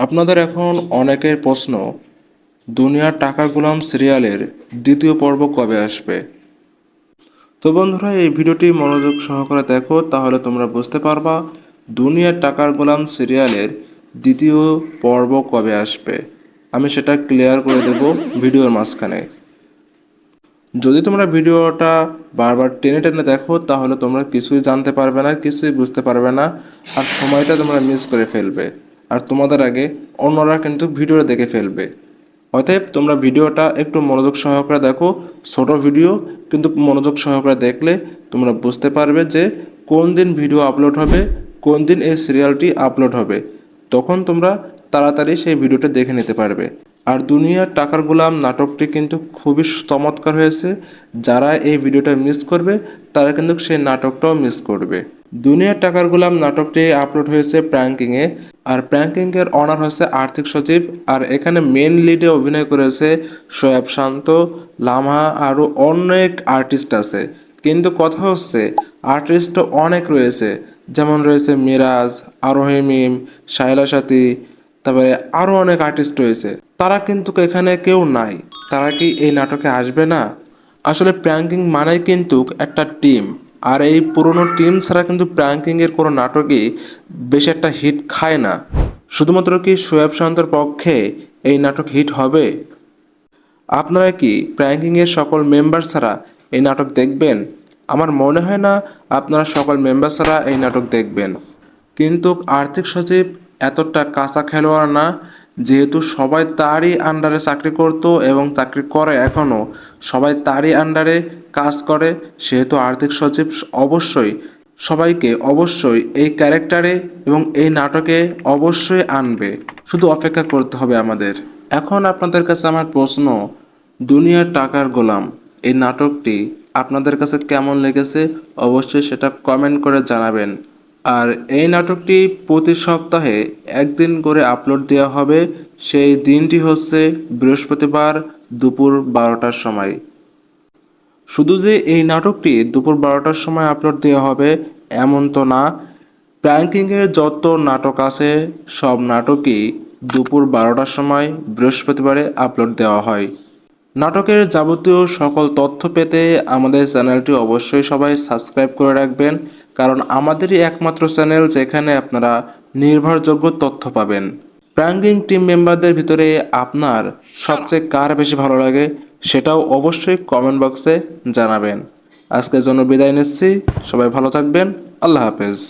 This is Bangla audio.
আপনাদের এখন অনেকের প্রশ্ন, দুনিয়ার টাকার গোলাম সিরিয়ালের দ্বিতীয় পর্ব কবে আসবে? তো বন্ধুরা, এই ভিডিওটি মনোযোগ সহকারে দেখো, তাহলে তোমরা বুঝতে পারবা দুনিয়ার টাকার গোলাম সিরিয়ালের দ্বিতীয় পর্ব কবে আসবে। আমি সেটা ক্লিয়ার করে দেব ভিডিওর মাঝখানে। যদি তোমরা ভিডিওটা বারবার টেনে টেনে দেখো, তাহলে তোমরা কিছুই জানতে পারবে না, কিছুই বুঝতে পারবে না, আর সময়টা তোমরা মিস করে ফেলবে। আর তোমাদের আগে অন্যরা কিন্তু ভিডিওটা দেখে ফেলবে। অতএব তোমরা ভিডিওটা একটু মনোযোগ সহকারে দেখো। ছোট ভিডিও, কিন্তু মনোযোগ সহকারে দেখলে তোমরা বুঝতে পারবে যে কোন দিন ভিডিও আপলোড হবে, কোন দিন এই সিরিয়ালটি আপলোড হবে। তখন তোমরা তাড়াতাড়ি সেই ভিডিওটা দেখে নিতে পারবে। আর দুনিয়ার টাকার গোলাম নাটকটি কিন্তু খুবই চমৎকার হয়েছে। যারা এই ভিডিওটা মিস করবে তারা কিন্তু সেই নাটকটাও মিস করবে। দুনিয়ার টাকার গোলাম নাটকটি আপলোড হয়েছে প্র্যাঙ্কিংয়ে। আর প্র্যাঙ্কিংয়ের অনার হচ্ছে আর্থিক সচিব। আর এখানে মেন লিডে অভিনয় করেছে শোয়েব শান্ত, লামহা, আরও অনেক আর্টিস্ট আছে। কিন্তু কথা হচ্ছে আর্টিস্ট তো অনেক রয়েছে, যেমন রয়েছে মিরাজ, আরোহী মিম, শায়লা সাথী, তারপরে আরও অনেক আর্টিস্ট রয়েছে। তারা কিন্তু এখানে কেউ নাই। তারা কি এই নাটকে আসবে না? আসলে প্র্যাঙ্কিং মানেই কিন্তু একটা টিম। আর এই পুরনো টিম ছাড়া কিন্তু প্র্যাঙ্কিংয়ের কোনো নাটকই বেশি একটা হিট খায় না। শুধুমাত্র কি শোয়েব শান্তর পক্ষে এই নাটক হিট হবে? আপনারা কি প্র্যাঙ্কিংয়ের সকল মেম্বার ছাড়া এই নাটক দেখবেন? আমার মনে হয় না আপনারা সকল মেম্বার ছাড়া এই নাটক দেখবেন। কিন্তু আর্থিক সচিব এতটা কাঁচা খেলোয়াড় না। যেহেতু সবাই তারই আন্ডারে চাকরি করতো এবং চাকরি করে এখনও, সবাই তারই আন্ডারে কাজ করে, সেহেতু আর্থিক সচিব অবশ্যই এই ক্যারেক্টারে এবং এই নাটকে অবশ্যই আনবে। শুধু অপেক্ষা করতে হবে আমাদের। এখন আপনাদের কাছে আমার প্রশ্ন, দুনিয়ার টাকার গোলাম এই নাটকটি আপনাদের কাছে কেমন লেগেছে অবশ্যই সেটা কমেন্ট করে জানাবেন। আর এই নাটকটি প্রতি সপ্তাহে একদিন করে আপলোড দেওয়া হবে। সেই দিনটি হচ্ছে বৃহস্পতিবার দুপুর 12টার সময়। শুধু যে এই নাটকটি দুপুর 12টার সময় আপলোড দেওয়া হবে এমন তো না। প্র্যাঙ্কিংয়ের যত নাটক আছে সব নাটকই দুপুর 12টার সময় বৃহস্পতিবারে আপলোড দেওয়া হয়। নাটকের যাবতীয় সকল তথ্য পেতে আমাদের চ্যানেলটি অবশ্যই সবাই সাবস্ক্রাইব করে রাখবেন, কারণ আমাদেরই একমাত্র চ্যানেল যেখানে আপনারা নির্ভরযোগ্য তথ্য পাবেন। প্র্যাঙ্কিং টিম মেম্বারদের ভিতরে আপনার সবচেয়ে কার বেশি ভালো লাগে সেটাও অবশ্যই কমেন্ট বক্সে জানাবেন। আজকের জন্য বিদায় নিচ্ছি। সবাই ভালো থাকবেন। আল্লাহ হাফেজ।